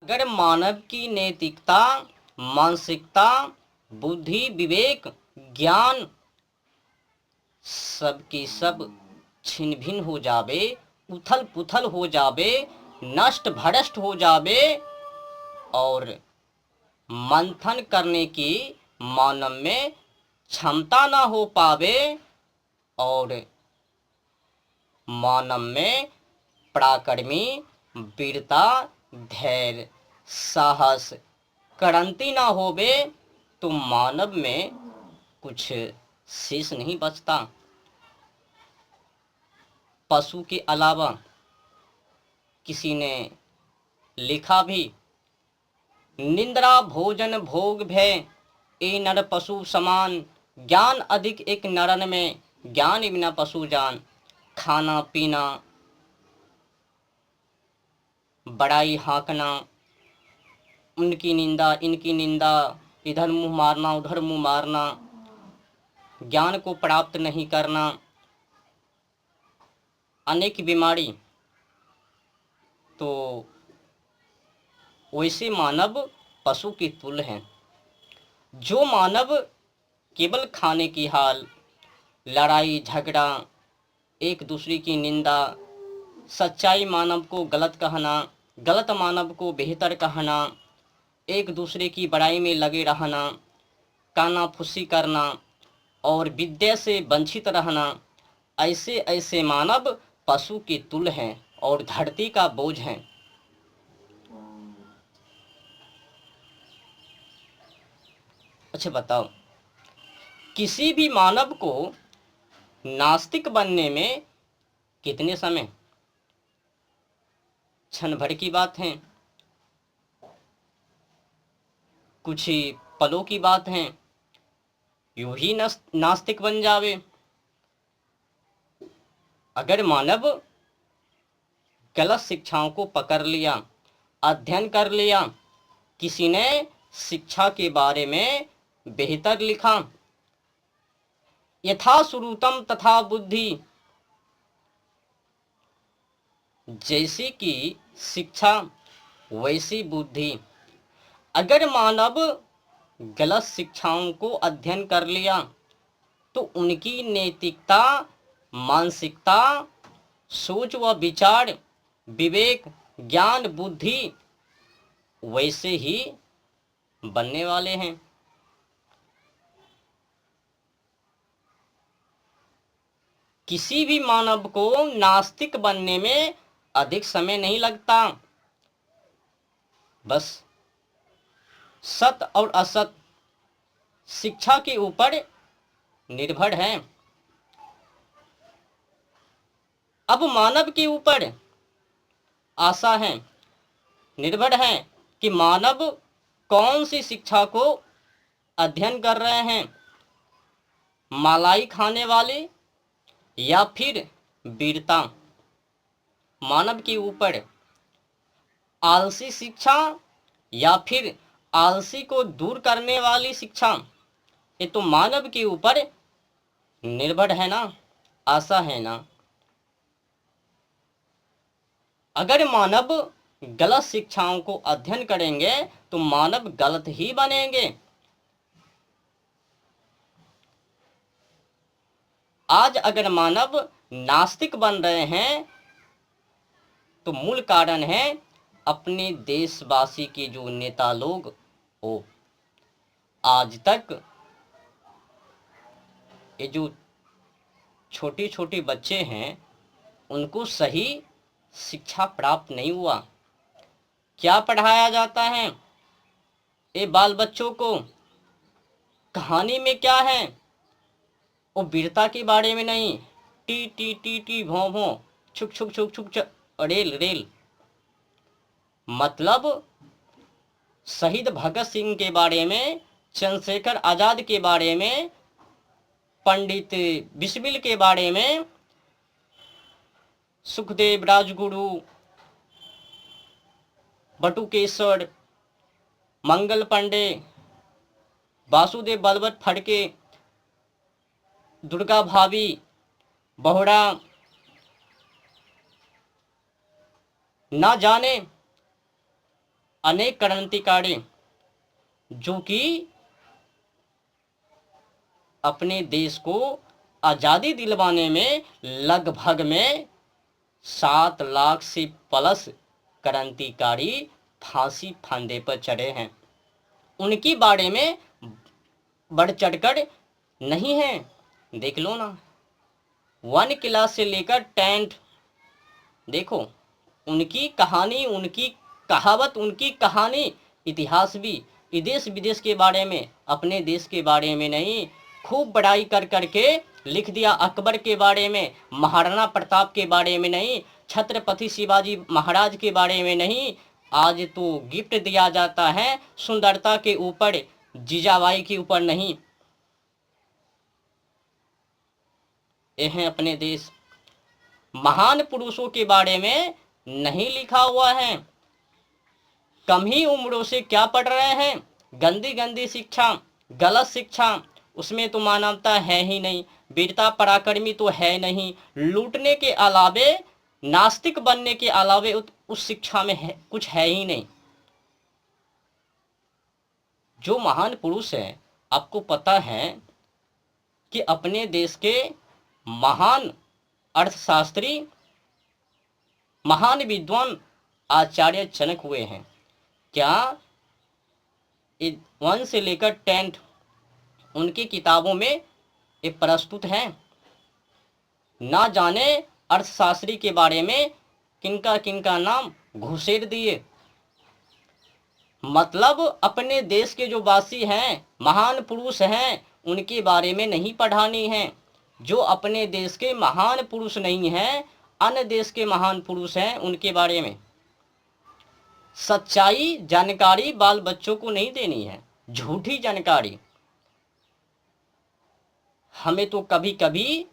अगर मानव की नैतिकता, मानसिकता, बुद्धि, विवेक, ज्ञान सब की सब छिन्न भिन्न हो जावे, उथल पुथल हो जावे, नष्ट भ्रष्ट हो जावे और मंथन करने की मानव में क्षमता ना हो पावे और मानव में पराक्रमी, वीरता, धैर्य, साहस, क्रांति ना होवे तो मानव में कुछ शेष नहीं बचता। पशु के अलावा किसी ने लिखा भी, निंद्रा भोजन भोग भय ए नर पशु समान, ज्ञान अधिक एक नरन में ज्ञान बिना पशु जान। खाना पीना, बड़ाई हाँकना, उनकी निंदा इनकी निंदा, इधर मुंह मारना उधर मुंह मारना, ज्ञान को प्राप्त नहीं करना, अनेक बीमारी, तो वैसे मानव पशु की तुल्य हैं। जो मानव केवल खाने की हाल, लड़ाई झगड़ा, एक दूसरे की निंदा, सच्चाई मानव को गलत कहना, गलत मानव को बेहतर कहना, एक दूसरे की बड़ाई में लगे रहना, कानाफूसी करना और विद्या से वंचित रहना, ऐसे ऐसे मानव पशु के तुल्य हैं और धरती का बोझ हैं। अच्छा बताओ, किसी भी मानव को नास्तिक बनने में कितने समय? क्षण भर की बात है, कुछ ही पलों की बात है, यूं ही नास्तिक बन जावे। अगर मानव गलत शिक्षाओं को पकड़ लिया, अध्ययन कर लिया, किसी ने शिक्षा के बारे में बेहतर लिखा, यथा श्रुतम तथा बुद्धि, जैसी कि शिक्षा वैसी बुद्धि। अगर मानव गलत शिक्षाओं को अध्ययन कर लिया तो उनकी नैतिकता, मानसिकता, सोच व विचार, विवेक, ज्ञान, बुद्धि वैसे ही बनने वाले हैं। किसी भी मानव को नास्तिक बनने में अधिक समय नहीं लगता, बस सत और असत शिक्षा के ऊपर निर्भर है। अब मानव के ऊपर आशा है, निर्भर है कि मानव कौन सी शिक्षा को अध्ययन कर रहे हैं, मलाई खाने वाले या फिर वीरता। मानव के ऊपर आलसी शिक्षा या फिर आलसी को दूर करने वाली शिक्षा, ये तो मानव के ऊपर निर्भर है ना, आशा है ना। अगर मानव गलत शिक्षाओं को अध्ययन करेंगे तो मानव गलत ही बनेंगे। आज अगर मानव नास्तिक बन रहे हैं तो मूल कारण है अपने देशवासी के जो नेता लोग हो, आज तक ये जो छोटे छोटे बच्चे हैं उनको सही शिक्षा प्राप्त नहीं हुआ। क्या पढ़ाया जाता है ये बाल बच्चों को? कहानी में क्या है? वो वीरता के बारे में नहीं, टी टी टी टी भों भों, छुक छुक छुक छुक रेल रेल। मतलब शहीद भगत सिंह के बारे में, चंद्रशेखर आजाद के बारे में, पंडित बिस्मिल के बारे में, सुखदेव राजगुरु, बटुकेश्वर, मंगल पांडे, वासुदेव बलवंत फड़के, दुर्गा भाभी, बोहरा, ना जाने अनेक क्रांतिकारी जो कि अपने देश को आज़ादी दिलवाने में लगभग में 7 लाख से प्लस क्रांतिकारी फांसी फंदे पर चढ़े हैं। उनकी बारे में बढ़ चढ़कर नहीं है। देख लो ना, 1 क्लास से लेकर 10, देखो उनकी कहानी, उनकी कहावत, उनकी कहानी, इतिहास भी देश विदेश के बारे में, अपने देश के बारे में नहीं, खूब बड़ाई कर करके लिख दिया। अकबर के बारे में, महाराणा प्रताप के बारे में नहीं, छत्रपति शिवाजी महाराज के बारे में नहीं। आज तो गिफ्ट दिया जाता है सुंदरता के ऊपर, जीजाबाई के ऊपर नहीं। ये हैं अपने देश। महान पुरुषों के बारे में नहीं लिखा हुआ है। कम ही उम्रों से क्या पढ़ रहे हैं? गंदी गंदी शिक्षा, गलत शिक्षा। उसमें तो मानवता है ही नहीं, वीरता पराक्रमी तो है नहीं। लूटने के अलावे, नास्तिक बनने के अलावे उस शिक्षा में है, कुछ है ही नहीं। जो महान पुरुष हैं, आपको पता है कि अपने देश के महान अर्थशास्त्री, महान विद्वान आचार्य जनक हुए हैं। क्या 1 से लेकर 10 उनकी किताबों में ये प्रस्तुत हैं। ना जाने अर्थशास्त्री के बारे में किनका किनका नाम घुसेड़ दिए। मतलब अपने देश के जो वासी हैं, महान पुरुष हैं, उनके बारे में नहीं पढ़ानी है। जो अपने देश के महान पुरुष नहीं हैं, अन्य देश के महान पुरुष हैं, उनके बारे में सच्चाई जानकारी बाल बच्चों को नहीं देनी है। झूठी जानकारी। हमें तो कभी कभी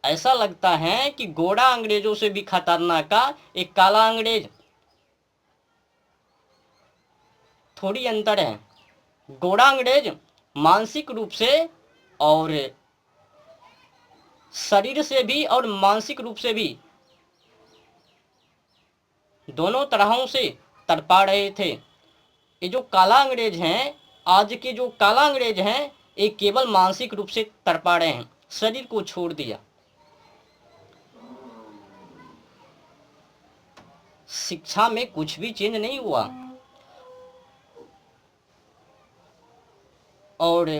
ऐसा लगता है कि गोरा अंग्रेजों से भी खतरनाक का एक काला अंग्रेज। थोड़ी अंतर है। गोरा अंग्रेज मानसिक रूप से और शरीर से भी और मानसिक रूप से भी दोनों तरहों से तड़पा रहे थे। ये जो काला अंग्रेज हैं, आज के जो काला अंग्रेज हैं, ये केवल मानसिक रूप से तड़पा रहे हैं, शरीर को छोड़ दिया। शिक्षा में कुछ भी चेंज नहीं हुआ और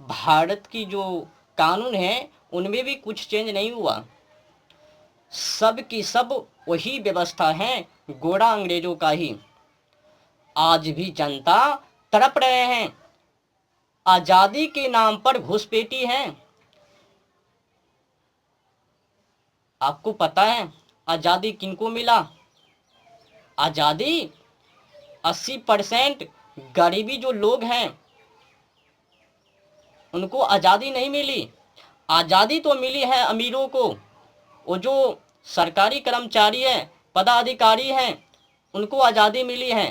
भारत की जो कानून है उनमें भी कुछ चेंज नहीं हुआ। सब की सब वही व्यवस्था है, गोरा अंग्रेजों का ही। आज भी जनता तड़प रहे हैं। आजादी के नाम पर घुसपैठी हैं। आपको पता है आजादी किनको मिला? आजादी 80% गरीबी जो लोग हैं उनको आजादी नहीं मिली। आजादी तो मिली है अमीरों को। वो जो सरकारी कर्मचारी हैं, पदाधिकारी हैं, उनको आज़ादी मिली है।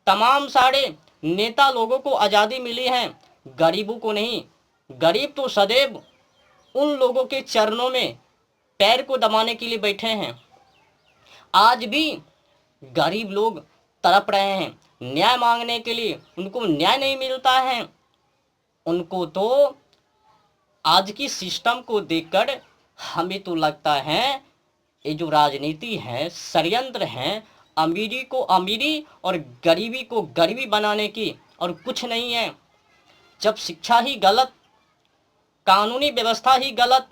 तमाम सारे नेता लोगों को आज़ादी मिली है, गरीबों को नहीं। गरीब तो सदैव उन लोगों के चरणों में पैर को दबाने के लिए बैठे हैं। आज भी गरीब लोग तड़प रहे हैं न्याय मांगने के लिए, उनको न्याय नहीं मिलता है। उनको तो आज की सिस्टम को देखकर हमें तो लगता है ये जो राजनीति है, षड्यंत्र है, अमीरी को अमीरी और गरीबी को गरीबी बनाने की, और कुछ नहीं है। जब शिक्षा ही गलत, कानूनी व्यवस्था ही गलत,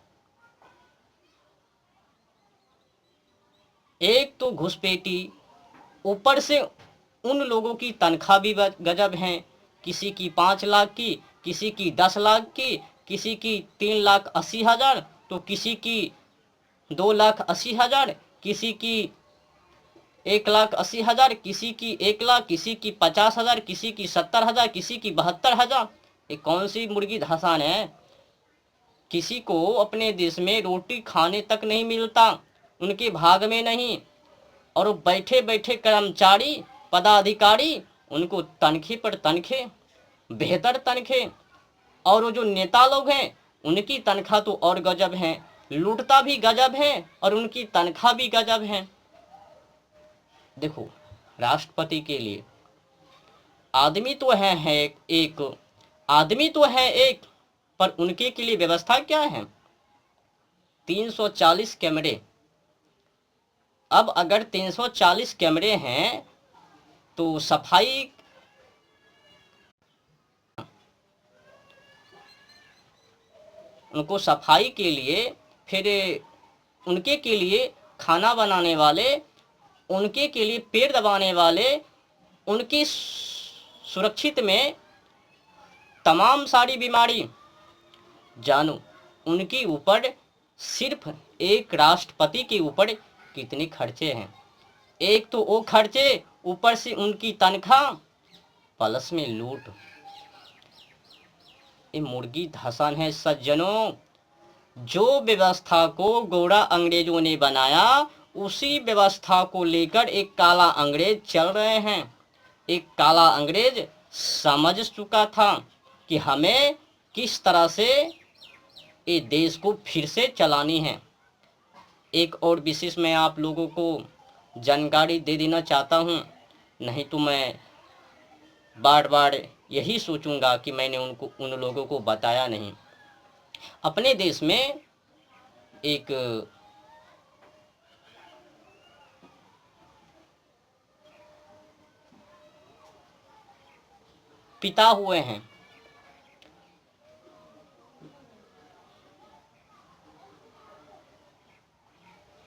एक तो घुसपैठी, ऊपर से उन लोगों की तनख्वाह भी गजब हैं। किसी की 5 लाख की, किसी की 10 लाख की, किसी की 3,80,000, तो किसी की 2,80,000, किसी की 1,80,000, किसी की 1 लाख, किसी की 50,000, किसी की 70,000, किसी की 72,000। ये कौन सी मुर्गी धसान है? किसी को अपने देश में रोटी खाने तक नहीं मिलता, उनके भाग में नहीं। और बैठे बैठे कर्मचारी पदाधिकारी, उनको तनखे पर तनखे, बेहतर तनखे। और वो जो नेता लोग हैं उनकी तनख्वाह तो और गजब है, लूटता भी गजब है और उनकी तनख्वाह भी गजब है। देखो, राष्ट्रपति के लिए आदमी तो है एक, आदमी तो है एक, पर उनके के लिए व्यवस्था क्या है? 340 कैमरे। अब अगर 340 कैमरे हैं तो सफाई, उनको सफाई के लिए, फिर उनके के लिए खाना बनाने वाले, उनके के लिए पेड़ दबाने वाले, उनकी सुरक्षित में तमाम सारी बीमारी, जानो उनके ऊपर, सिर्फ एक राष्ट्रपति के ऊपर कितने खर्चे हैं। एक तो वो खर्चे, ऊपर से उनकी तनख्वाह, प्लस में लूट। ये मुर्गी धसन है सज्जनों। जो व्यवस्था को गोरा अंग्रेजों ने बनाया, उसी व्यवस्था को लेकर एक काला अंग्रेज चल रहे हैं। एक काला अंग्रेज समझ चुका था कि हमें किस तरह से ये देश को फिर से चलानी है। एक और विशेष मैं आप लोगों को जानकारी दे देना चाहता हूँ, नहीं तो मैं बार बार यही सोचूंगा कि मैंने उन लोगों को बताया नहीं। अपने देश में एक पिता हुए हैं,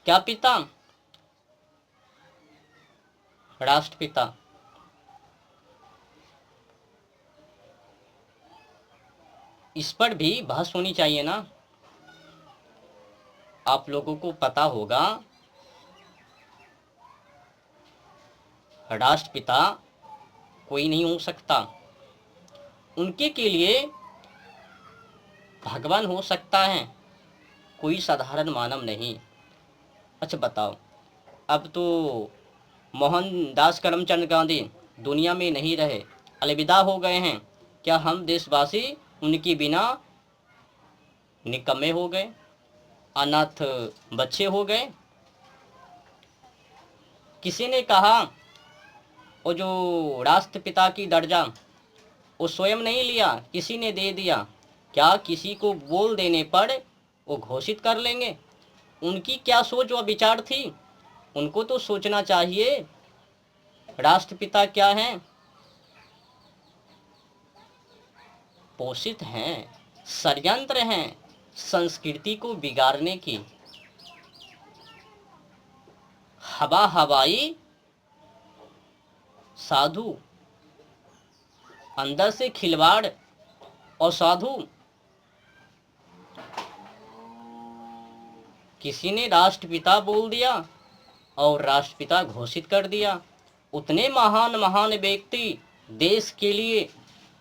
क्या पिता? राष्ट्रपिता। इस पर भी बहस होनी चाहिए ना। आप लोगों को पता होगा, राष्ट्रपिता कोई नहीं हो सकता, उनके के लिए भगवान हो सकता है, कोई साधारण मानव नहीं। अच्छा बताओ, अब तो मोहनदास करमचंद गांधी दुनिया में नहीं रहे, अलविदा हो गए हैं। क्या हम देशवासी उनके बिना निकम्मे हो गए, अनाथ बच्चे हो गए? किसी ने कहा वो जो राष्ट्रपिता की दर्जा वो स्वयं नहीं लिया, किसी ने दे दिया। क्या किसी को बोल देने पर वो घोषित कर लेंगे? उनकी क्या सोच व विचार थी? उनको तो सोचना चाहिए राष्ट्रपिता क्या हैं? पोषित हैं, षड्यंत्र हैं संस्कृति को बिगाड़ने की। हवाई साधु, अंदर से खिलवाड़ और साधु। किसी ने राष्ट्रपिता बोल दिया और राष्ट्रपिता घोषित कर दिया। उतने महान महान व्यक्ति देश के लिए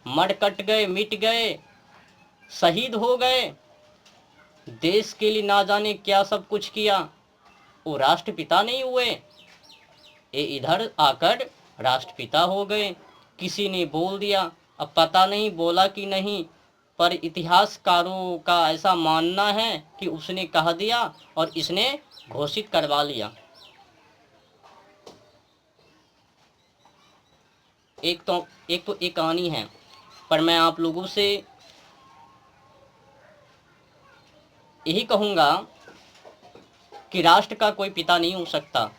मर कट गए, मिट गए, शहीद हो गए, देश के लिए ना जाने क्या सब कुछ किया, वो राष्ट्रपिता नहीं हुए। ये इधर आकर राष्ट्रपिता हो गए। किसी ने बोल दिया, अब पता नहीं बोला कि नहीं, पर इतिहासकारों का ऐसा मानना है कि उसने कह दिया और इसने घोषित करवा लिया। एक तो एक कहानी है, पर मैं आप लोगों से यही कहूँगा कि राष्ट्र का कोई पिता नहीं हो सकता।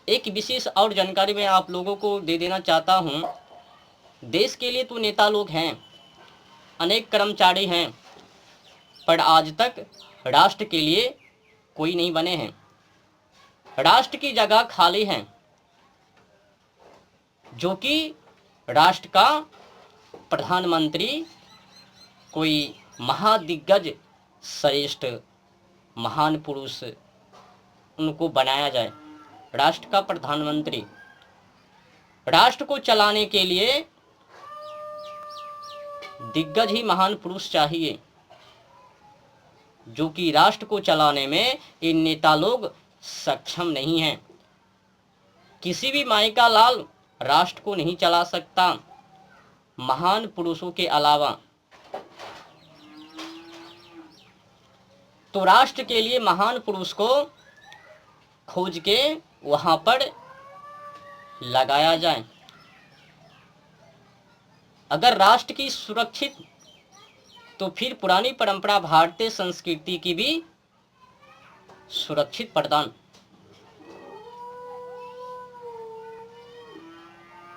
एक विशेष और जानकारी मैं आप लोगों को दे देना चाहता हूँ। देश के लिए तो नेता लोग हैं, अनेक कर्मचारी हैं, पर आज तक राष्ट्र के लिए कोई नहीं बने हैं। राष्ट्र की जगह खाली है, जो कि राष्ट्र का प्रधानमंत्री, कोई महादिग्गज श्रेष्ठ महान पुरुष उनको बनाया जाए राष्ट्र का प्रधानमंत्री। राष्ट्र को चलाने के लिए दिग्गज ही महान पुरुष चाहिए, जो कि राष्ट्र को चलाने में ये नेता लोग सक्षम नहीं हैं। किसी भी माई का लाल राष्ट्र को नहीं चला सकता महान पुरुषों के अलावा। तो राष्ट्र के लिए महान पुरुष को खोज के वहां पर लगाया जाए। अगर राष्ट्र की सुरक्षित, तो फिर पुरानी परंपरा भारतीय संस्कृति की भी सुरक्षित प्रदान।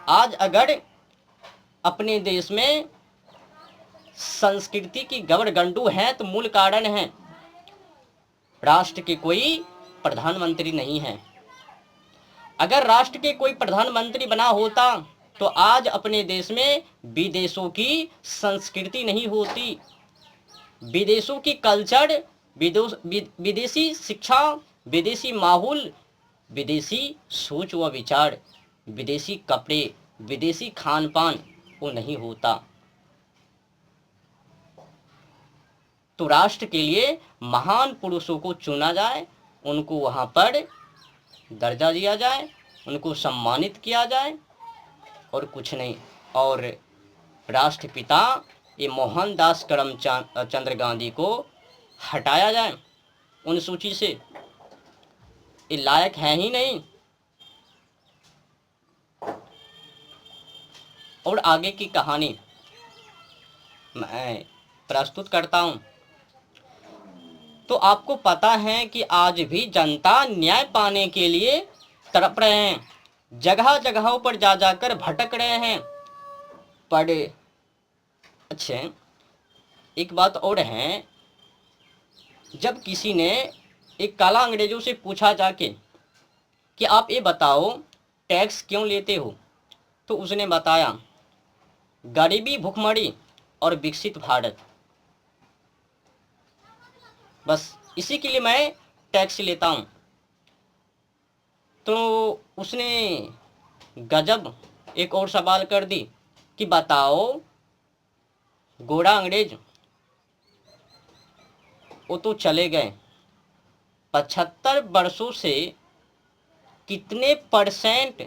आज अगर अपने देश में संस्कृति की गड़बड़ है तो मूल कारण है राष्ट्र के कोई प्रधानमंत्री नहीं है। अगर राष्ट्र के कोई प्रधानमंत्री बना होता तो आज अपने देश में विदेशों की संस्कृति नहीं होती, विदेशों की कल्चर, विदेशी शिक्षा, विदेशी माहौल, विदेशी सोच व विचार, विदेशी कपड़े, विदेशी खान पान वो नहीं होता। तो राष्ट्र के लिए महान पुरुषों को चुना जाए, उनको वहाँ पर दर्जा दिया जाए, उनको सम्मानित किया जाए और कुछ नहीं। और राष्ट्रपिता ये मोहनदास करमचंद गांधी को हटाया जाए उन सूची से, ये लायक है ही नहीं। और आगे की कहानी मैं प्रस्तुत करता हूँ। तो आपको पता है कि आज भी जनता न्याय पाने के लिए तड़प रहे हैं, जगह जगहों पर जा जाकर भटक रहे हैं। पर अच्छा, एक बात और है, जब किसी ने एक काला अंग्रेजों से पूछा जाके कि आप ये बताओ टैक्स क्यों लेते हो, तो उसने बताया गरीबी, भुखमरी और विकसित भारत, बस इसी के लिए मैं टैक्स लेता हूँ। तो उसने गजब एक और सवाल कर दी कि बताओ गोरा अंग्रेज वो तो चले गए, 75 वर्षों से कितने %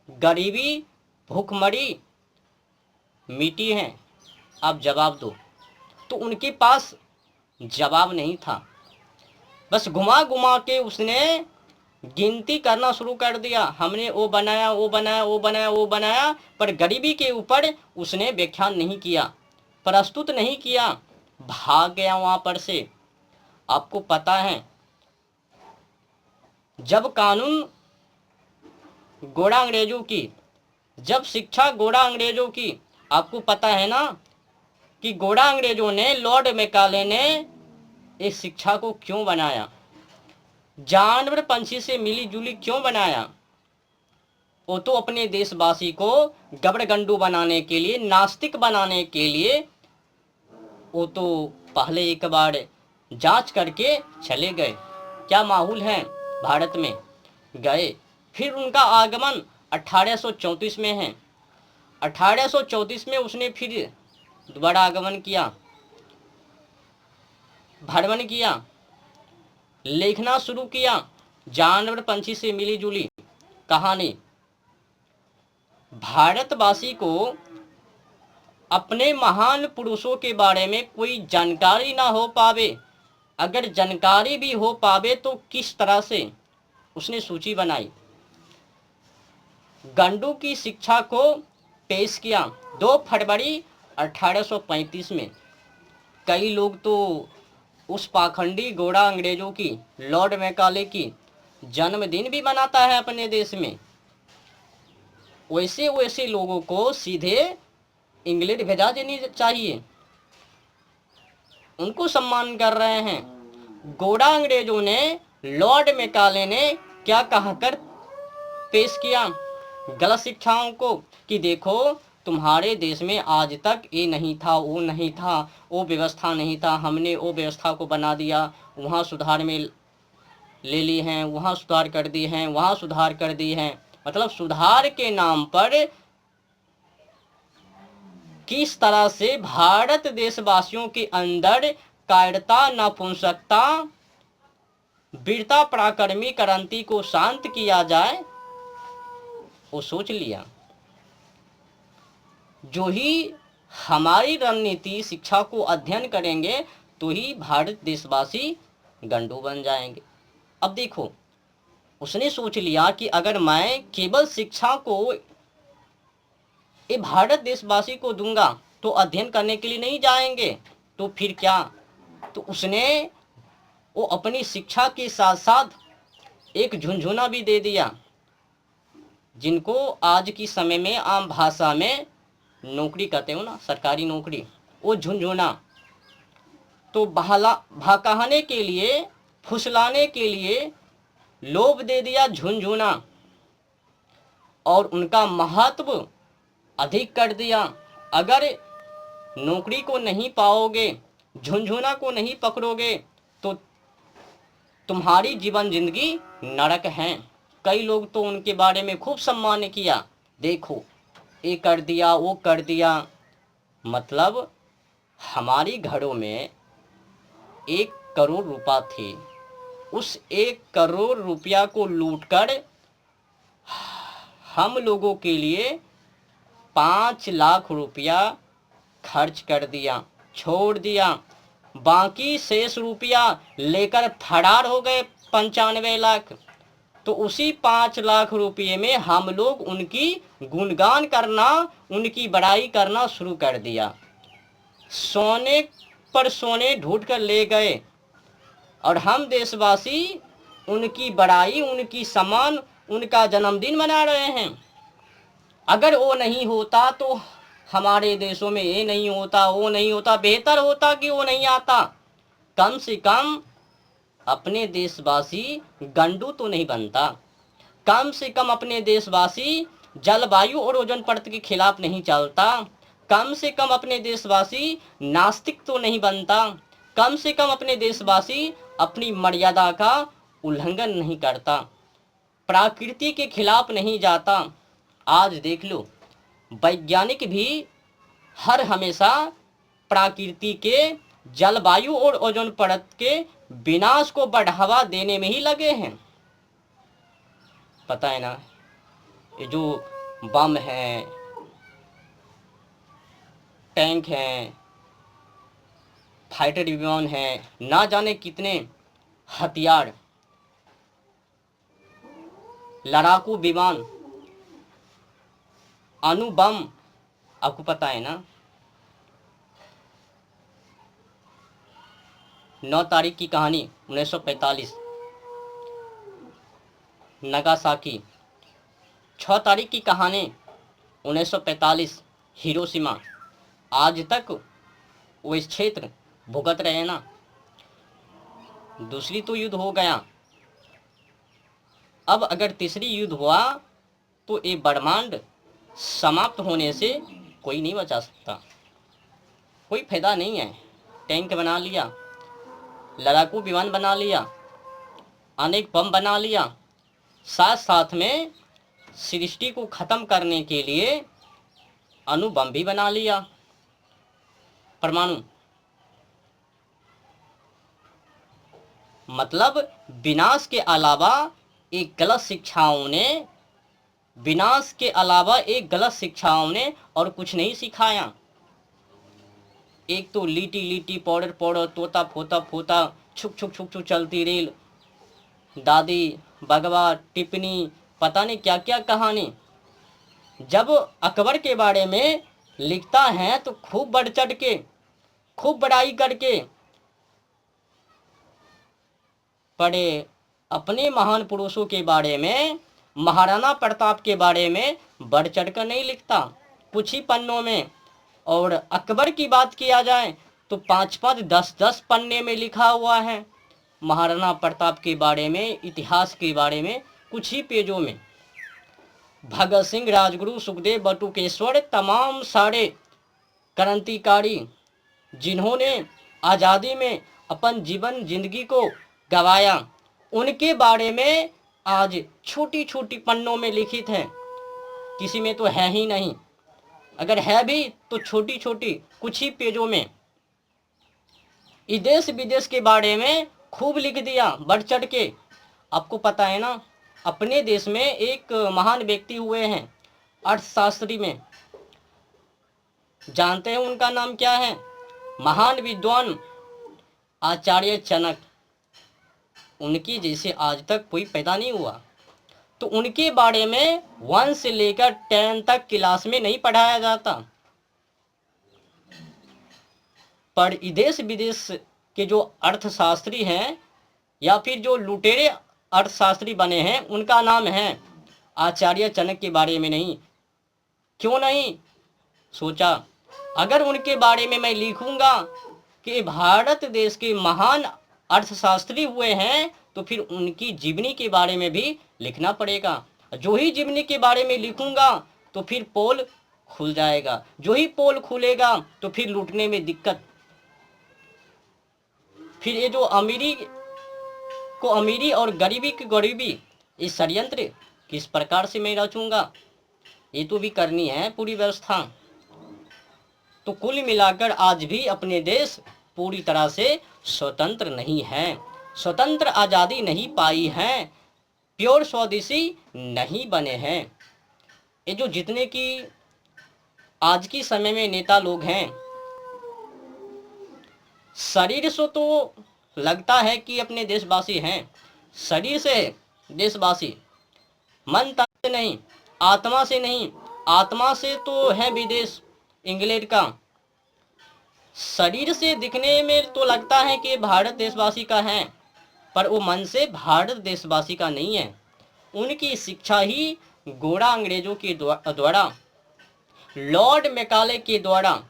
गरीबी, भूखमरी मिटी हैं, आप जवाब दो। तो उनके पास जवाब नहीं था, बस घुमा घुमा के उसने गिनती करना शुरू कर दिया, हमने वो बनाया, वो बनाया, वो बनाया, वो बनाया, पर गरीबी के ऊपर उसने व्याख्यान नहीं किया, प्रस्तुत नहीं किया, भाग गया वहां पर से। आपको पता है जब कानून गोरा अंग्रेजों की, जब शिक्षा गोरा अंग्रेजों की, आपको पता है ना कि गोरा अंग्रेजों ने, लॉर्ड मैकाले ने इस शिक्षा को क्यों बनाया, जानवर पंछी से मिली जुली क्यों बनाया? वो तो अपने देशवासी को गबड़गंडू बनाने के लिए, नास्तिक बनाने के लिए, वो तो पहले एक बार जांच करके चले गए क्या माहौल है भारत में, गए। फिर उनका आगमन 1834 में है, 1834 में उसने फिर दोबारा आगमन किया, भ्रमण किया, लिखना शुरू किया, जानवर पंछी से मिली जुली कहानी। भारतवासी को अपने महान पुरुषों के बारे में कोई जानकारी ना हो पावे, अगर जानकारी भी हो पावे तो किस तरह से उसने सूची बनाई, गंडू की शिक्षा को पेश किया 2 फरवरी 1835 में। कई लोग तो उस पाखंडी गोरा अंग्रेजों की, लॉर्ड मैकाले की जन्मदिन भी मनाता है अपने देश में। वैसे वैसे लोगों को सीधे इंग्लैंड भेजा देनी चाहिए, उनको सम्मान कर रहे हैं। गोरा अंग्रेजों ने, लॉर्ड मैकाले ने क्या कहकर पेश किया गलत शिक्षाओं को कि देखो तुम्हारे देश में आज तक ये नहीं था, वो नहीं था, वो व्यवस्था नहीं था, हमने वो व्यवस्था को बना दिया, वहाँ सुधार में ले ली हैं, वहाँ सुधार कर दी हैं, वहाँ सुधार कर दी हैं। मतलब सुधार के नाम पर किस तरह से भारत देशवासियों के अंदर कायरता, नपुंसकता, वीरता, पराक्रमी क्रांति को शांत किया जाए, वो सोच लिया। जो ही हमारी रणनीति शिक्षा को अध्ययन करेंगे तो ही भारत देशवासी गंडू बन जाएंगे। अब देखो उसने सोच लिया कि अगर मैं केवल शिक्षा को ये भारत देशवासी को दूंगा तो अध्ययन करने के लिए नहीं जाएंगे, तो फिर क्या? तो उसने वो अपनी शिक्षा के साथ साथ एक झुनझुना भी दे दिया, जिनको आज की समय में आम भाषा में नौकरी कहते हो ना, सरकारी नौकरी, वो झुनझुना। तो भकाने के लिए, फुसलाने के लिए लोभ दे दिया झुनझुना, और उनका महत्व अधिक कर दिया। अगर नौकरी को नहीं पाओगे, झुनझुना को नहीं पकड़ोगे, तो तुम्हारी जीवन जिंदगी नरक है। कई लोग तो उनके बारे में खूब सम्मान किया, देखो ये कर दिया, वो कर दिया। मतलब हमारी घरों में 1 करोड़ रुपया थे, उस 1 करोड़ रुपया को लूटकर हम लोगों के लिए 5 लाख रुपया खर्च कर दिया, छोड़ दिया। बाकी शेष रुपया लेकर फरार हो गए 95 लाख। तो उसी 5 लाख रुपये में हम लोग उनकी गुणगान करना, उनकी बड़ाई करना शुरू कर दिया। सोने पर सोने ढूंढ कर ले गए, और हम देशवासी उनकी बड़ाई, उनकी सम्मान, उनका जन्मदिन मना रहे हैं। अगर वो नहीं होता तो हमारे देशों में ये नहीं होता, वो नहीं होता। बेहतर होता कि वो नहीं आता। कम से कम अपने देशवासी गंडू तो नहीं बनता, कम से कम अपने देशवासी जलवायु और ओजोन परत के खिलाफ नहीं चलता, कम से कम अपने देशवासी नास्तिक तो नहीं बनता, कम से कम अपने देशवासी अपनी मर्यादा का उल्लंघन नहीं करता, प्रकृति के खिलाफ नहीं जाता। आज देख लो, वैज्ञानिक भी हर हमेशा प्रकृति के, जलवायु और ओजोन परत के विनाश को बढ़ावा देने में ही लगे हैं। पता है ना, ये जो बम हैं, टैंक हैं, फाइटर विमान हैं, ना जाने कितने हथियार, लड़ाकू विमान, अणु बम, आपको पता है ना। 9 तारीख की कहानी 1945 नागासाकी। 6 तारीख की कहानी 1945 हिरोशिमा। आज तक वो इस क्षेत्र भुगत रहे ना। दूसरी तो युद्ध हो गया, अब अगर तीसरी युद्ध हुआ तो ये ब्रह्मांड समाप्त होने से कोई नहीं बचा सकता। कोई फायदा नहीं है। टैंक बना लिया, लड़ाकू विमान बना लिया, अनेक बम बना लिया, साथ साथ में सृष्टि को खत्म करने के लिए अणु बम भी बना लिया, परमाणु। मतलब विनाश के अलावा एक गलत शिक्षाओं ने, विनाश के अलावा एक गलत शिक्षाओं ने और कुछ नहीं सिखाया। एक तो लीटी लीटी, पाउडर पाउडर, तोता फोता फोता, छुक छुक छुक छुक चलती रेल, दादी भगवा, टिप्पणी, पता नहीं क्या क्या कहानी। जब अकबर के बारे में लिखता है तो खूब बढ़ चढ़ के, खूब बड़ाई करके पढ़े। अपने महान पुरुषों के बारे में, महाराणा प्रताप के बारे में बढ़ चढ़ कर नहीं लिखता, कुछ ही पन्नों में। और अकबर की बात किया जाए तो 5-5, 10-10 पन्ने में लिखा हुआ है। महाराणा प्रताप के बारे में, इतिहास के बारे में कुछ ही पेजों में। भगत सिंह, राजगुरु, सुखदेव, बटुकेश्वर, तमाम सारे क्रांतिकारी जिन्होंने आज़ादी में अपन जीवन जिंदगी को गवाया, उनके बारे में आज छोटी छोटी पन्नों में लिखित है। किसी में तो है ही नहीं, अगर है भी तो छोटी छोटी कुछ ही पेजों में। इस देश विदेश के बारे में खूब लिख दिया बढ़ चढ़ के। आपको पता है ना, अपने देश में एक महान व्यक्ति हुए हैं अर्थशास्त्री में, जानते हैं उनका नाम क्या है? महान विद्वान आचार्य चाणक्य। उनकी जैसे आज तक कोई पैदा नहीं हुआ। तो उनके बारे में 1 से लेकर 10 तक क्लास में नहीं पढ़ाया जाता। पर देश विदेश के जो अर्थशास्त्री हैं या फिर जो लुटेरे अर्थशास्त्री बने हैं, उनका नाम है आचार्य चाणक्य के बारे में नहीं। क्यों नहीं सोचा? अगर उनके बारे में मैं लिखूंगा कि भारत देश के महान अर्थशास्त्री हुए हैं, तो फिर उनकी जीवनी के बारे में भी लिखना पड़ेगा। जो ही जीवनी के बारे में लिखूंगा तो फिर पोल खुल जाएगा। जो ही पोल खुलेगा तो फिर लूटने में दिक्कत। फिर ये जो अमीरी को अमीरी और गरीबी की गरीबी, इस षड्यंत्र किस प्रकार से मैं रचूंगा, ये तो भी करनी है पूरी व्यवस्था। तो कुल मिलाकर आज भी अपने देश पूरी तरह से स्वतंत्र नहीं है, स्वतंत्र आज़ादी नहीं पाई है, प्योर स्वदेशी नहीं बने हैं। ये जो जितने की आज की समय में नेता लोग हैं, शरीर से तो लगता है कि अपने देशवासी हैं, शरीर से देशवासी, मन तन से नहीं, आत्मा से नहीं। आत्मा से तो है विदेश इंग्लैंड का, शरीर से दिखने में तो लगता है कि भारत देशवासी का है, पर वो मन से भारत देशवासी का नहीं है। उनकी शिक्षा ही गोरा अंग्रेजों के द्वारा, लॉर्ड मैकाले के द्वारा,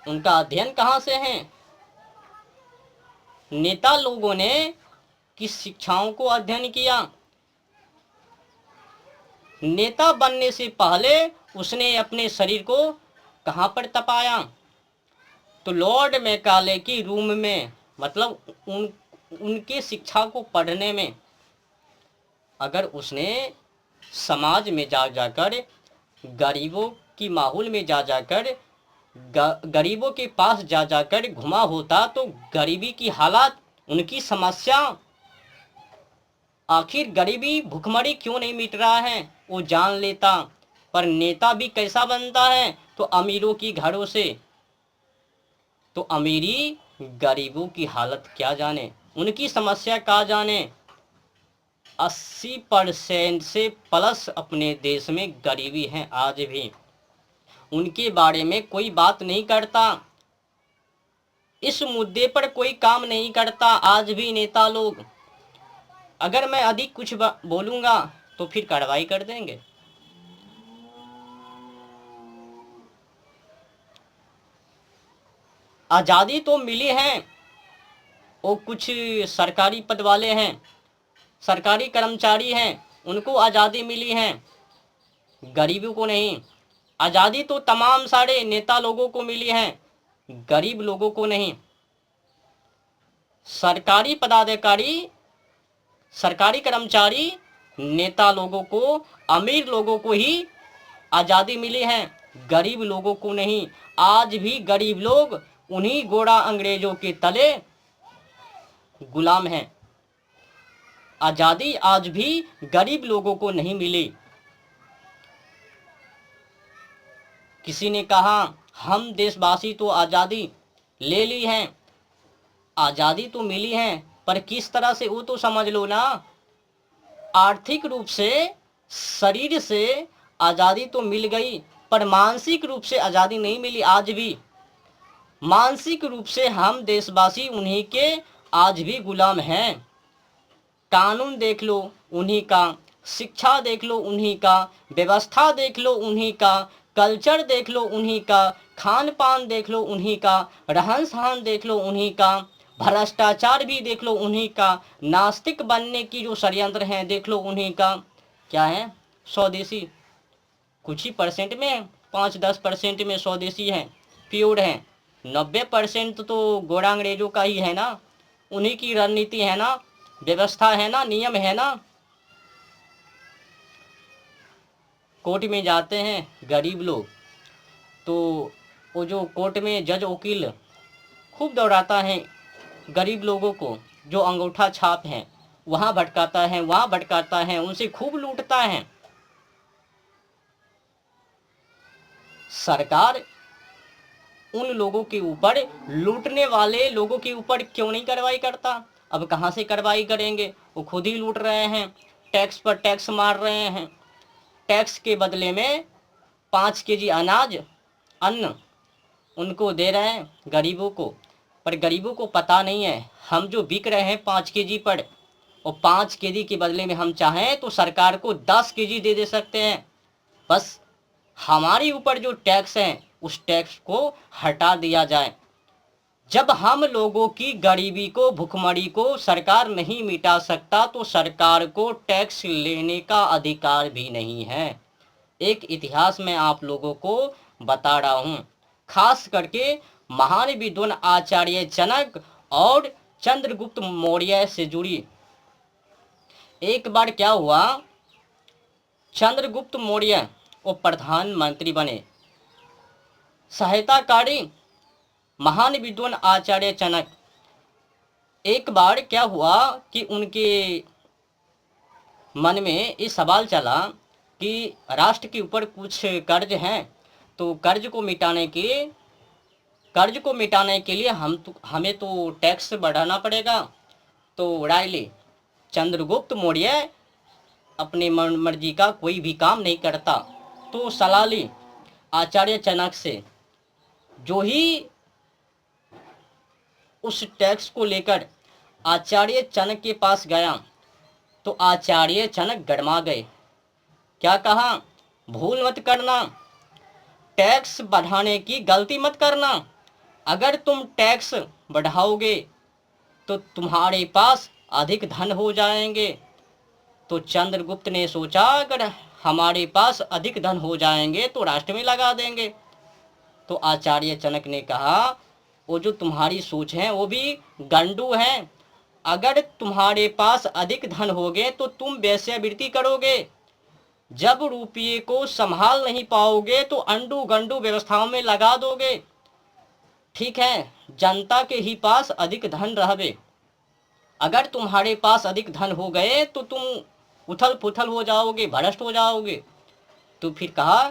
उनका अध्ययन कहाँ से है? नेता लोगों ने किस शिक्षाओं को अध्ययन किया? नेता बनने से पहले उसने अपने शरीर को कहाँ पर तपाया? तो लॉर्ड मैकाले की रूम में, मतलब उनके शिक्षा को पढ़ने में। अगर उसने समाज में जा जाकर, गरीबों की माहौल में जा जाकर, गरीबों के पास जा जाकर घुमा होता, तो गरीबी की हालात, उनकी समस्या, आखिर गरीबी भुखमरी क्यों नहीं मिट रहा है, वो जान लेता। पर नेता भी कैसा बनता है? तो अमीरों की घरों से। तो अमीरी गरीबों की हालत क्या जाने, उनकी समस्या क्या जाने। 80% से प्लस अपने देश में गरीबी है आज भी, उनके बारे में कोई बात नहीं करता, इस मुद्दे पर कोई काम नहीं करता आज भी नेता लोग। अगर मैं अधिक कुछ बोलूंगा तो फिर कार्रवाई कर देंगे। आज़ादी तो मिली है, वो कुछ सरकारी पद वाले हैं, सरकारी कर्मचारी हैं, उनको आज़ादी मिली है, गरीबों को नहीं। आज़ादी तो तमाम सारे नेता लोगों को मिली है, गरीब लोगों को नहीं। सरकारी पदाधिकारी, सरकारी कर्मचारी, नेता लोगों को, अमीर लोगों को ही आज़ादी मिली है, गरीब लोगों को नहीं। आज भी गरीब लोग उन्हीं गोरा अंग्रेजों के तले गुलाम हैं। आज़ादी आज भी गरीब लोगों को नहीं मिली। किसी ने कहा हम देशवासी तो आज़ादी ले ली है, आज़ादी तो मिली है, पर किस तरह से वो तो समझ लो ना। आर्थिक रूप से, शरीर से आज़ादी तो मिल गई, पर मानसिक रूप से आज़ादी नहीं मिली आज भी। मानसिक रूप से हम देशवासी उन्हीं के आज भी गुलाम हैं। कानून देख लो उन्हीं का, शिक्षा देख लो उन्हीं का, व्यवस्था देख लो उन्हीं का, कल्चर देख लो उन्हीं का, खान पान देख लो उन्हीं का, रहन सहन देख लो उन्हीं का, भ्रष्टाचार भी देख लो उन्हीं का, नास्तिक बनने की जो षड्यंत्र हैं देख लो उन्हीं का। क्या है? स्वदेशी कुछ ही परसेंट में, 5-10% में स्वदेशी हैं, प्योर हैं। 90% तो गोरा अंग्रेजों का ही है ना, उन्हीं की रणनीति है ना, व्यवस्था है ना, नियम है ना। कोर्ट में जाते हैं गरीब लोग, तो वो जो कोर्ट में जज वकील खूब दौड़ाता है गरीब लोगों को, जो अंगूठा छाप हैं वहाँ भटकाता है, वहाँ भटकाता है, उनसे खूब लूटता है। सरकार उन लोगों के ऊपर, लूटने वाले लोगों के ऊपर क्यों नहीं कार्रवाई करता? अब कहाँ से कार्रवाई करेंगे, वो खुद ही लूट रहे हैं। टैक्स पर टैक्स मार रहे हैं। टैक्स के बदले में 5 केजी अनाज, अन्न उनको दे रहे हैं गरीबों को। पर गरीबों को पता नहीं है हम जो बिक रहे हैं 5 केजी पर, और 5 केजी के बदले में हम चाहें तो सरकार को 10 केजी दे सकते हैं। बस हमारे ऊपर जो टैक्स है उस टैक्स को हटा दिया जाए। जब हम लोगों की गरीबी को, भुखमरी को सरकार नहीं मिटा सकता तो सरकार को टैक्स लेने का अधिकार भी नहीं है। एक इतिहास में आप लोगों को बता रहा हूँ, खास करके महान विद्वान आचार्य जनक और चंद्रगुप्त मौर्य से जुड़ी। एक बार क्या हुआ, चंद्रगुप्त मौर्य वो प्रधानमंत्री बने। सहायताकारी महान विद्वान आचार्य जनक, एक बार क्या हुआ कि उनके मन में ये सवाल चला कि राष्ट्र के ऊपर कुछ कर्ज हैं, तो कर्ज को मिटाने के लिए हमें तो टैक्स बढ़ाना पड़ेगा। तो राय ली, चंद्रगुप्त मौर्य अपने मन मर्जी का कोई भी काम नहीं करता, तो सलाह ली आचार्य जनक से। जो ही उस टैक्स को लेकर आचार्य जनक के पास गया तो आचार्य जनक गरमा गए। क्या कहा, भूल मत करना, टैक्स बढ़ाने की गलती मत करना। अगर तुम टैक्स बढ़ाओगे तो तुम्हारे पास अधिक धन हो जाएंगे। तो चंद्रगुप्त ने सोचा अगर हमारे पास अधिक धन हो जाएंगे तो राष्ट्र में लगा देंगे। तो आचार्य जनक ने कहा वो जो तुम्हारी सोच है वो भी गंडू है। अगर तुम्हारे पास अधिक धन होगे तो तुम वेश्यावृत्ति करोगे। जब रुपये को संभाल नहीं पाओगे तो अंडू गंडू व्यवस्थाओं में लगा दोगे। ठीक है, जनता के ही पास अधिक धन रहबे। अगर तुम्हारे पास अधिक धन हो गए तो तुम उथल पुथल हो जाओगे, भ्रष्ट हो जाओगे। तो फिर कहा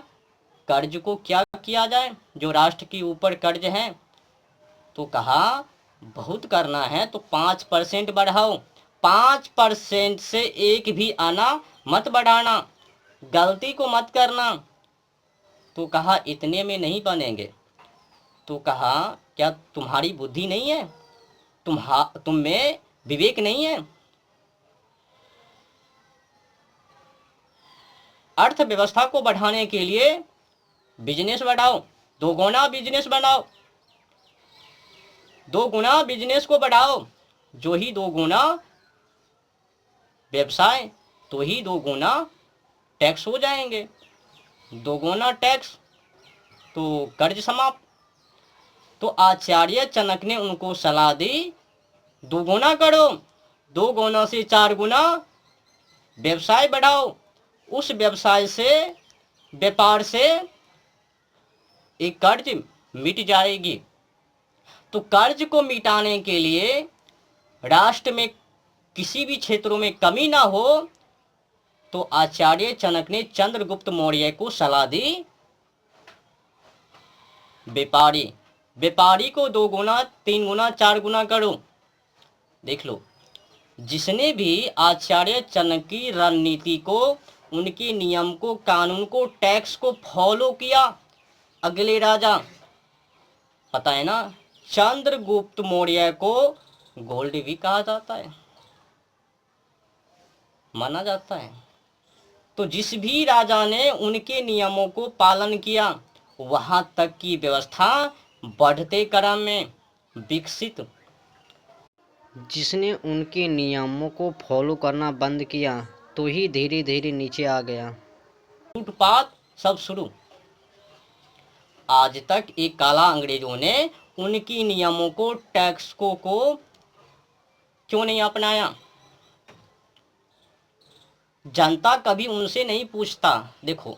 कर्ज को क्या किया जाए, जो राष्ट्र के ऊपर कर्ज है। तो कहा बहुत करना है तो 5% बढ़ाओ, 5% से एक भी आना मत बढ़ाना, गलती को मत करना। तो कहा इतने में नहीं बनेंगे। तो कहा क्या तुम्हारी बुद्धि नहीं है, तुम में विवेक नहीं है। अर्थव्यवस्था को बढ़ाने के लिए बिजनेस बढ़ाओ, 2 गुना बिजनेस बनाओ, 2 गुना बिजनेस को बढ़ाओ। जो ही 2 गुना व्यवसाय तो ही 2 गुना टैक्स हो जाएंगे। 2 गुना टैक्स तो कर्ज समाप्त। तो आचार्य जनक ने उनको सलाह दी 2 गुना करो, 2 गुना से 4 गुना व्यवसाय बढ़ाओ। उस व्यवसाय से, व्यापार से एक कर्ज मिट जाएगी। तो कर्ज को मिटाने के लिए राष्ट्र में किसी भी क्षेत्रों में कमी ना हो, तो आचार्य जनक ने चंद्रगुप्त मौर्य को सलाह दी व्यापारी को 2 गुना, 3 गुना, 4 गुना करो। देख लो, जिसने भी आचार्य जनक की रणनीति को, उनके नियम को, कानून को, टैक्स को फॉलो किया, अगले राजा, पता है ना, चंद्रगुप्त मौर्य को गोल्ड भी कहा जाता है, माना जाता है। तो जिस भी राजा ने उनके नियमों को पालन किया, वहां तक की व्यवस्था बढ़ते क्रम में विकसित। जिसने उनके नियमों को फॉलो करना बंद किया तो ही धीरे धीरे नीचे आ गया। लूटपाट सब शुरू। आज तक एक काला अंग्रेजों ने उनकी नियमों को, टैक्स को क्यों नहीं अपनाया? जनता कभी उनसे नहीं पूछता। देखो,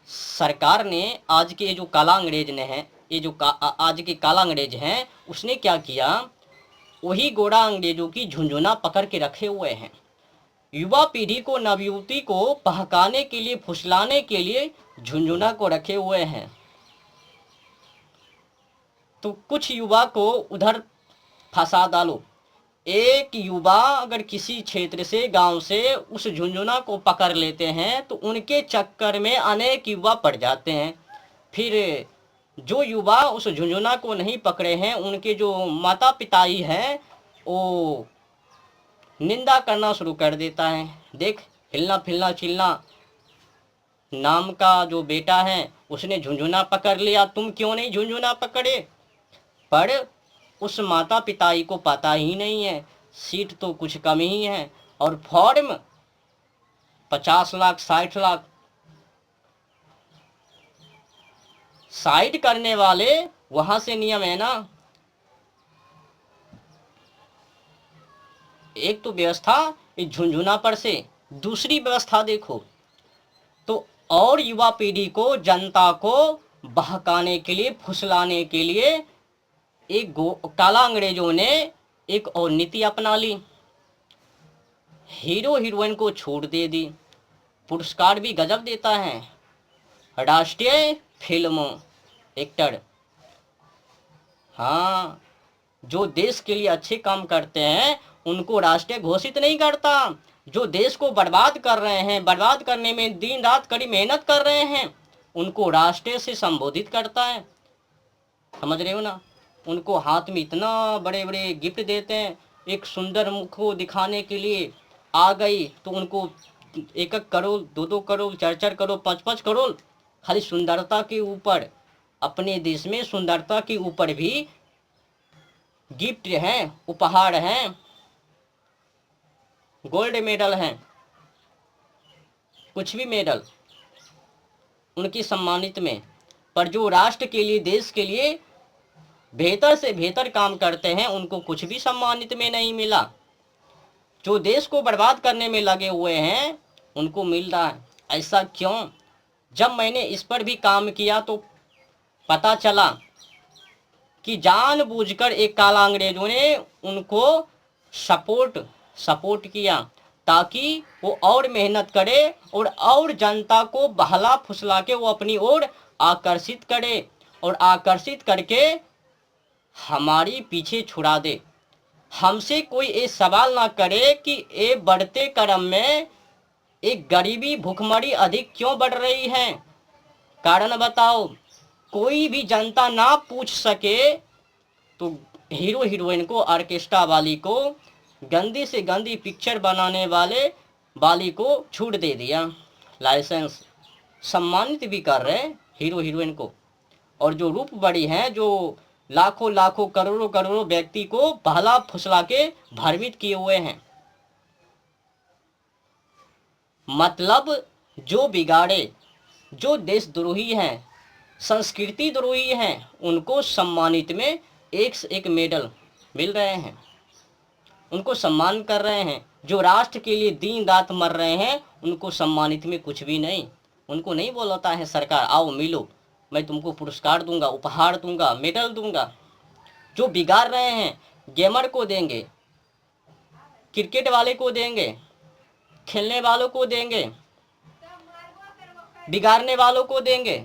सरकार ने आज के जो काला अंग्रेज ने हैं, ये जो आज के काला अंग्रेज हैं, उसने क्या किया, वही गोरा अंग्रेजों की झुंझुना पकड़ के रखे हुए हैं। युवा पीढ़ी को, नवयुवती को बहकाने के लिए, फुसलाने के लिए झुंझुना को रखे हुए हैं। तो कुछ युवा को उधर फंसा डालो, एक युवा अगर किसी क्षेत्र से, गांव से उस झुनझुना को पकड़ लेते हैं तो उनके चक्कर में अनेक युवा पड़ जाते हैं। फिर जो युवा उस झुनझुना को नहीं पकड़े हैं, उनके जो माता पिताई हैं, वो निंदा करना शुरू कर देता है। देख, हिलना फिलना चिलना नाम का जो बेटा है उसने झुनझुना पकड़ लिया, तुम क्यों नहीं झुनझुना पकड़े? पर उस माता पिताई को पता ही नहीं है, सीट तो कुछ कम ही है और फॉर्म 50 लाख 60 लाख। साइड करने वाले वहां से नियम है ना। एक तो व्यवस्था इस झुनझुना पर से, दूसरी व्यवस्था देखो तो और युवा पीढ़ी को, जनता को बहकाने के लिए, फुसलाने के लिए एक काला अंग्रेजों ने एक और नीति अपना ली। हीरो हीरोइन को छूट दे दी, पुरस्कार भी गजब देता है। राष्ट्रीय फिल्म एक्टर, हाँ, जो देश के लिए अच्छे काम करते हैं उनको राष्ट्रीय घोषित नहीं करता। जो देश को बर्बाद कर रहे हैं, बर्बाद करने में दिन रात कड़ी मेहनत कर रहे हैं, उनको राष्ट्रीय से संबोधित करता है। समझ रहे हो ना? उनको हाथ में इतना बड़े बड़े गिफ्ट देते हैं। एक सुंदर मुख को दिखाने के लिए आ गई तो उनको 1-1 करोड़, 2-2 करोड़, 4-4 करोड़, 5-5 करोड़ खाली सुंदरता के ऊपर। अपने देश में सुंदरता के ऊपर भी गिफ्ट हैं, उपहार हैं, गोल्ड मेडल हैं, कुछ भी मेडल उनकी सम्मानित में। पर जो राष्ट्र के लिए, देश के लिए बेहतर से बेहतर काम करते हैं उनको कुछ भी सम्मानित में नहीं मिला। जो देश को बर्बाद करने में लगे हुए हैं उनको मिल रहा है। ऐसा क्यों? जब मैंने इस पर भी काम किया तो पता चला कि जानबूझकर एक काला अंग्रेजों ने उनको सपोर्ट किया ताकि वो और मेहनत करे और जनता को बहला फुसला के वो अपनी ओर आकर्षित करे और आकर्षित करके हमारी पीछे छुड़ा दे। हमसे कोई ये सवाल ना करे कि ये बढ़ते क्रम में एक गरीबी, भूखमरी अधिक क्यों बढ़ रही है, कारण बताओ। कोई भी जनता ना पूछ सके तो हीरो हीरोइन को, ऑर्केस्ट्रा वाली को, गंदी से गंदी पिक्चर बनाने वाली को छूट दे दिया, लाइसेंस। सम्मानित भी कर रहे हैं हीरो हीरोइन को। और जो रूप बड़ी हैं, जो लाखों लाखों करोड़ों करोड़ों व्यक्ति को बहला फुसला के भ्रमित किए हुए हैं। मतलब जो बिगाड़े, जो देशद्रोही हैं, संस्कृति द्रोही हैं, उनको सम्मानित में एक से एक मेडल मिल रहे हैं, उनको सम्मान कर रहे हैं। जो राष्ट्र के लिए दिन रात मर रहे हैं उनको सम्मानित में कुछ भी नहीं। उनको नहीं बोलता है सरकार आओ मिलो, मैं तुमको पुरस्कार दूंगा, उपहार दूंगा, मेडल दूंगा। जो बिगाड़ रहे हैं, गेमर को देंगे, क्रिकेट वाले को देंगे, खेलने वालों को देंगे, बिगाड़ने वालों को देंगे।